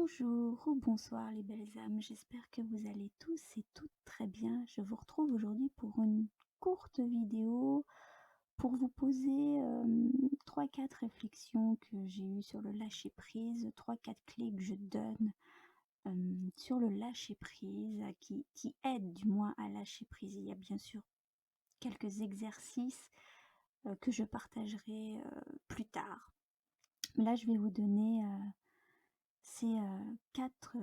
Bonjour ou bonsoir les belles âmes, j'espère que vous allez tous et toutes très bien. Je vous retrouve aujourd'hui pour une courte vidéo pour vous poser 3-4 réflexions que j'ai eues sur le lâcher prise, 3-4 clés que je donne sur le lâcher prise, qui aident du moins à lâcher prise. Il y a bien sûr quelques exercices que je partagerai plus tard. Mais là je vais vous donner c'est 4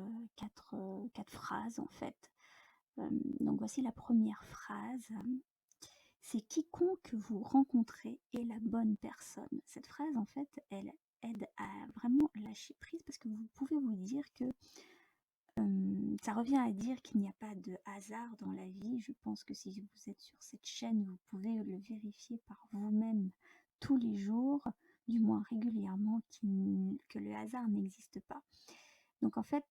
phrases en fait. Donc voici la première phrase. C'est quiconque vous rencontrez est la bonne personne. Cette phrase en fait, elle aide à vraiment lâcher prise parce que vous pouvez vous dire que ça revient à dire qu'il n'y a pas de hasard dans la vie. Je pense que si vous êtes sur cette chaîne, vous pouvez le vérifier par vous-même tous les jours, du moins régulièrement, que le hasard n'existe pas. Donc en fait,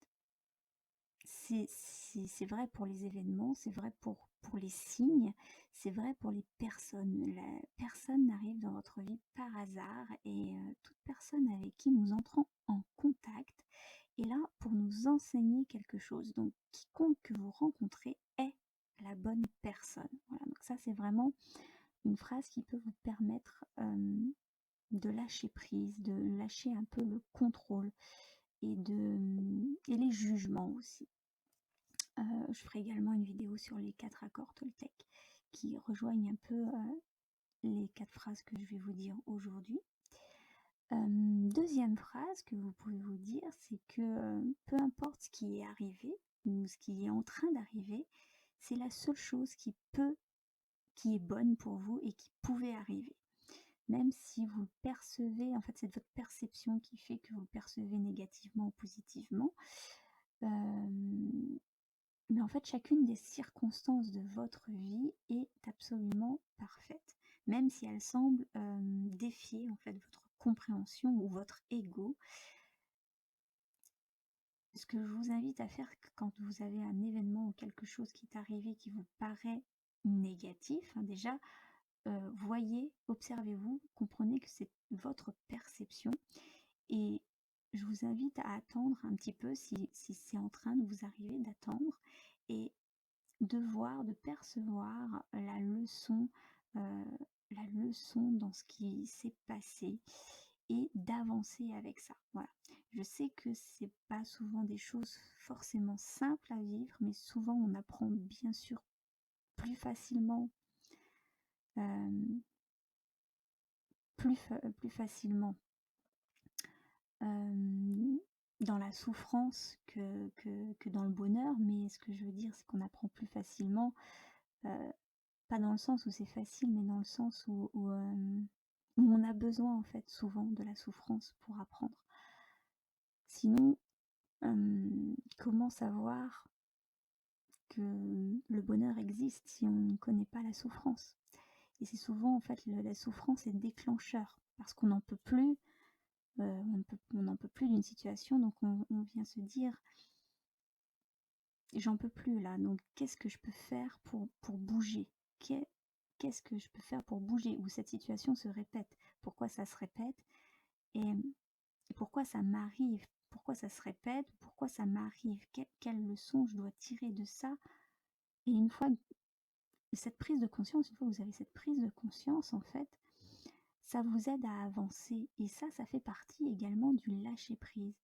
c'est vrai pour les événements, c'est vrai pour les signes, c'est vrai pour les personnes. La personne n'arrive dans votre vie par hasard et toute personne avec qui nous entrons en contact est là pour nous enseigner quelque chose. Donc quiconque que vous rencontrez est la bonne personne. Voilà, donc ça c'est vraiment une phrase qui peut vous permettre de lâcher prise, de lâcher un peu le contrôle et les jugements aussi. Je ferai également une vidéo sur les 4 accords Toltec qui rejoignent un peu les 4 phrases que je vais vous dire aujourd'hui. Deuxième phrase que vous pouvez vous dire, c'est que peu importe ce qui est arrivé ou ce qui est en train d'arriver, c'est la seule chose qui est bonne pour vous et qui pouvait arriver. Même si vous le percevez, en fait c'est votre perception qui fait que vous le percevez négativement ou positivement. Mais en fait, chacune des circonstances de votre vie est absolument parfaite, même si elle semble défier en fait votre compréhension ou votre ego. Ce que je vous invite à faire quand vous avez un événement ou quelque chose qui est arrivé qui vous paraît négatif, déjà, voyez, observez-vous, comprenez que c'est votre perception et je vous invite à attendre un petit peu si c'est en train de vous arriver, d'attendre et de voir, de percevoir euh, la leçon dans ce qui s'est passé et d'avancer avec ça. Voilà. Je sais que c'est pas souvent des choses forcément simples à vivre, mais souvent on apprend bien sûr plus facilement, euh, plus facilement dans la souffrance que dans le bonheur, mais ce que je veux dire, c'est qu'on apprend plus facilement, pas dans le sens où c'est facile, mais dans le sens où on a besoin en fait souvent de la souffrance pour apprendre. Sinon, comment savoir que le bonheur existe si on ne connaît pas la souffrance? Et c'est souvent en fait la souffrance est déclencheur parce qu'on n'en peut plus. On n'en peut plus d'une situation, donc on vient se dire j'en peux plus là, donc qu'est-ce que je peux faire pour bouger? Qu'est-ce que je peux faire pour bouger? Où cette situation se répète? Pourquoi ça se répète? Et pourquoi ça m'arrive? Pourquoi ça se répète? Pourquoi ça m'arrive? Quelle leçon je dois tirer de ça? Et une fois cette prise de conscience, une fois que vous avez cette prise de conscience, en fait, ça vous aide à avancer. Et ça fait partie également du lâcher prise.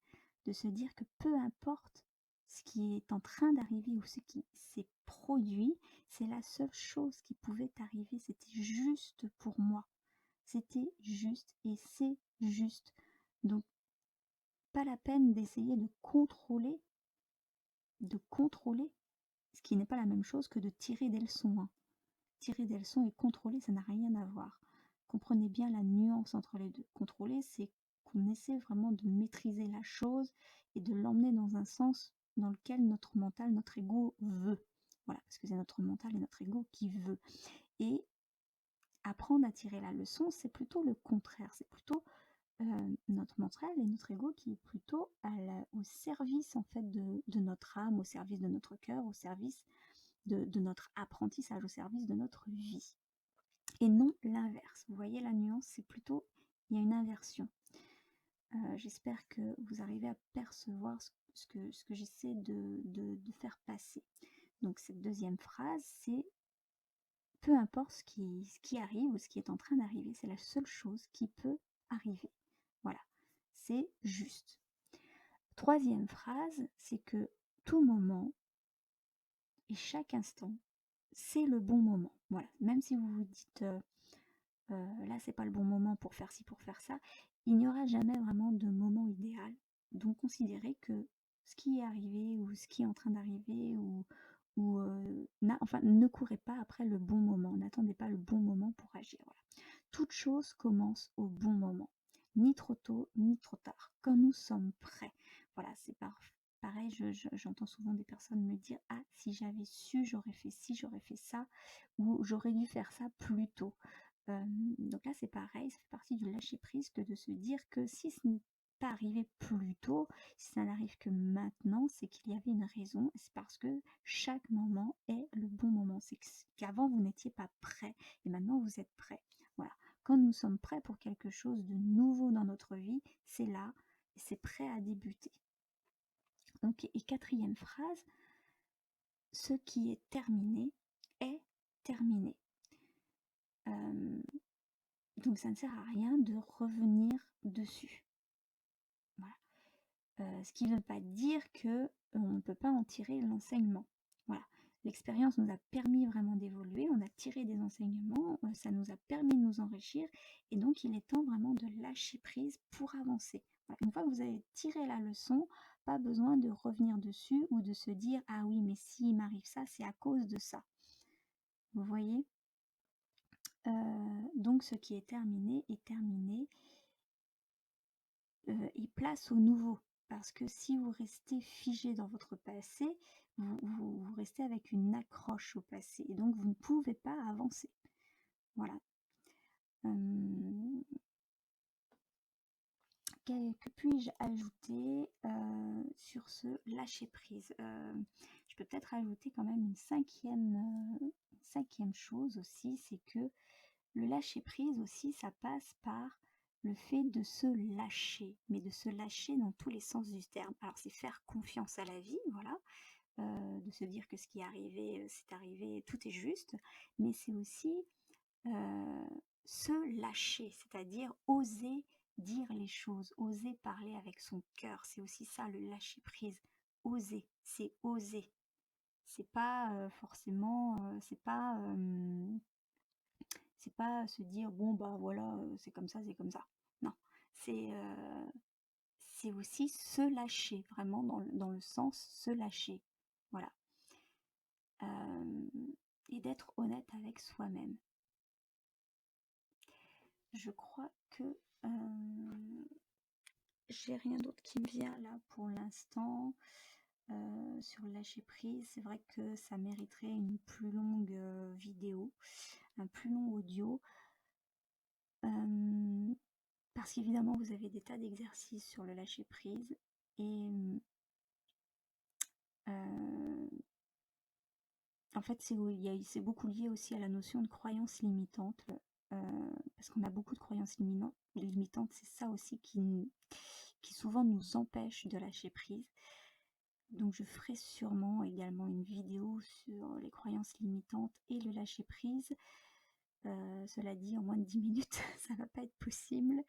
De se dire que peu importe ce qui est en train d'arriver ou ce qui s'est produit, c'est la seule chose qui pouvait arriver. C'était juste pour moi. C'était juste et c'est juste. Donc, pas la peine d'essayer de contrôler, ce qui n'est pas la même chose que de tirer des leçons, hein. Tirer des leçons et contrôler, ça n'a rien à voir. Comprenez bien la nuance entre les deux. Contrôler, c'est qu'on essaie vraiment de maîtriser la chose et de l'emmener dans un sens dans lequel notre mental, notre ego veut. Voilà, parce que c'est notre mental et notre ego qui veut. Et apprendre à tirer la leçon, c'est plutôt le contraire. C'est plutôt notre mental et notre ego qui est plutôt au service en fait de notre âme, au service de notre cœur, au service de notre apprentissage, au service de notre vie. Et non l'inverse. Vous voyez la nuance, c'est plutôt, il y a une inversion. J'espère que vous arrivez à percevoir ce que j'essaie de faire passer. Donc cette deuxième phrase, c'est peu importe ce qui arrive ou ce qui est en train d'arriver, c'est la seule chose qui peut arriver. Voilà, c'est juste. Troisième phrase, c'est que tout moment et chaque instant, c'est le bon moment. Voilà, même si vous vous dites là, c'est pas le bon moment pour faire ci, pour faire ça, il n'y aura jamais vraiment de moment idéal. Donc considérez que ce qui est arrivé ou ce qui est en train d'arriver ou enfin, ne courez pas après le bon moment, n'attendez pas le bon moment pour agir. Voilà. Toute chose commence au bon moment, ni trop tôt, ni trop tard, quand nous sommes prêts. Voilà, c'est pareil, j'entends souvent des personnes me dire « Ah, si j'avais su, j'aurais fait ci, j'aurais fait ça, ou j'aurais dû faire ça plus tôt. » Donc là, c'est pareil, ça fait partie du lâcher-prise que de se dire que si ce n'est pas arrivé plus tôt, si ça n'arrive que maintenant, c'est qu'il y avait une raison, et c'est parce que chaque moment est le bon moment. C'est qu'avant, vous n'étiez pas prêt, et maintenant, vous êtes prêt. Voilà. Quand nous sommes prêts pour quelque chose de nouveau dans notre vie, c'est là, et c'est prêt à débuter. Donc, et quatrième phrase, ce qui est terminé est terminé. Donc ça ne sert à rien de revenir dessus. Voilà. Ce qui ne veut pas dire que on ne peut pas en tirer l'enseignement. Voilà. L'expérience nous a permis vraiment d'évoluer, on a tiré des enseignements, ça nous a permis de nous enrichir, et donc il est temps vraiment de lâcher prise pour avancer. Voilà. Une fois que vous avez tiré la leçon, pas besoin de revenir dessus ou de se dire « Ah oui, mais s'il m'arrive ça, c'est à cause de ça. » Vous voyez ? Donc ce qui est terminé, et place au nouveau. Parce que si vous restez figé dans votre passé, vous restez avec une accroche au passé. Et donc vous ne pouvez pas avancer. Voilà. Que puis-je ajouter sur ce lâcher-prise? Je peux peut-être ajouter quand même une cinquième chose aussi, c'est que le lâcher-prise aussi, ça passe par le fait de se lâcher, mais de se lâcher dans tous les sens du terme. Alors c'est faire confiance à la vie, voilà, de se dire que ce qui est arrivé, c'est arrivé, tout est juste, mais c'est aussi se lâcher, c'est-à-dire oser dire les choses, oser parler avec son cœur. C'est aussi ça le lâcher prise. Oser, c'est oser. C'est pas forcément, c'est pas se dire bon bah voilà, c'est comme ça, c'est comme ça. Non, c'est aussi se lâcher, vraiment dans le sens se lâcher. Voilà. Et d'être honnête avec soi-même. Je crois que j'ai rien d'autre qui me vient là pour l'instant sur le lâcher prise. C'est vrai que ça mériterait une plus longue vidéo, un plus long audio. Parce qu'évidemment, vous avez des tas d'exercices sur le lâcher prise. Et en fait, c'est beaucoup lié aussi à la notion de croyance limitante. Parce qu'on a beaucoup de croyances limitantes. C'est ça aussi qui souvent nous empêche de lâcher prise. Donc je ferai sûrement également une vidéo sur les croyances limitantes et le lâcher prise. Cela dit, en moins de 10 minutes, ça va pas être possible.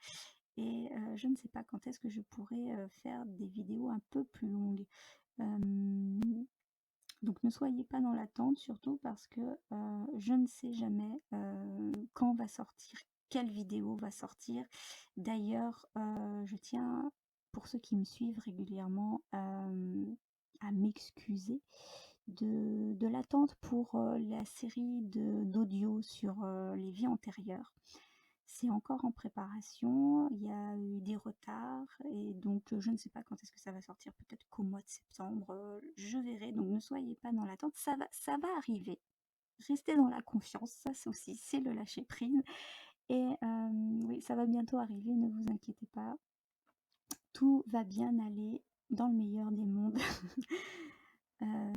Et je ne sais pas quand est-ce que je pourrai faire des vidéos un peu plus longues. Donc ne soyez pas dans l'attente, surtout parce que je ne sais jamais quand va sortir, quelle vidéo va sortir. D'ailleurs, je tiens, pour ceux qui me suivent régulièrement, à m'excuser de l'attente pour la série d'audio sur les vies antérieures. C'est encore en préparation, il y a eu des retards et donc je ne sais pas quand est-ce que ça va sortir, peut-être qu'au mois de septembre, je verrai. Donc ne soyez pas dans l'attente, ça va arriver. Restez dans la confiance, ça c'est aussi, c'est le lâcher prise. Et oui, ça va bientôt arriver, ne vous inquiétez pas. Tout va bien aller dans le meilleur des mondes. En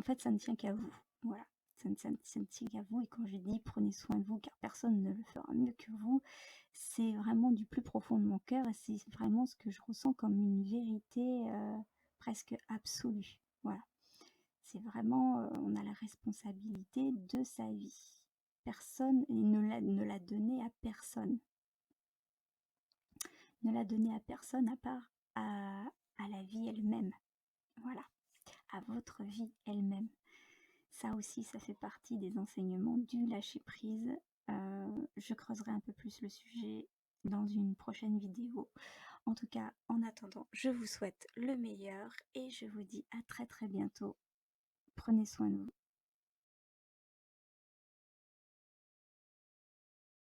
fait, ça ne tient qu'à vous. Voilà, ça ne tient qu'à vous. Et quand je dis prenez soin de vous, car personne ne le fera mieux que vous, c'est vraiment du plus profond de mon cœur et c'est vraiment ce que je ressens comme une vérité presque absolue. Voilà. C'est vraiment, on a la responsabilité de sa vie. Personne ne l'a donnée à personne. Ne l'a donnée à personne à part à la vie elle-même. Voilà, à votre vie elle-même. Ça aussi, ça fait partie des enseignements du lâcher-prise. Je creuserai un peu plus le sujet dans une prochaine vidéo. En tout cas, en attendant, je vous souhaite le meilleur et je vous dis à très très bientôt. Prenez soin de vous.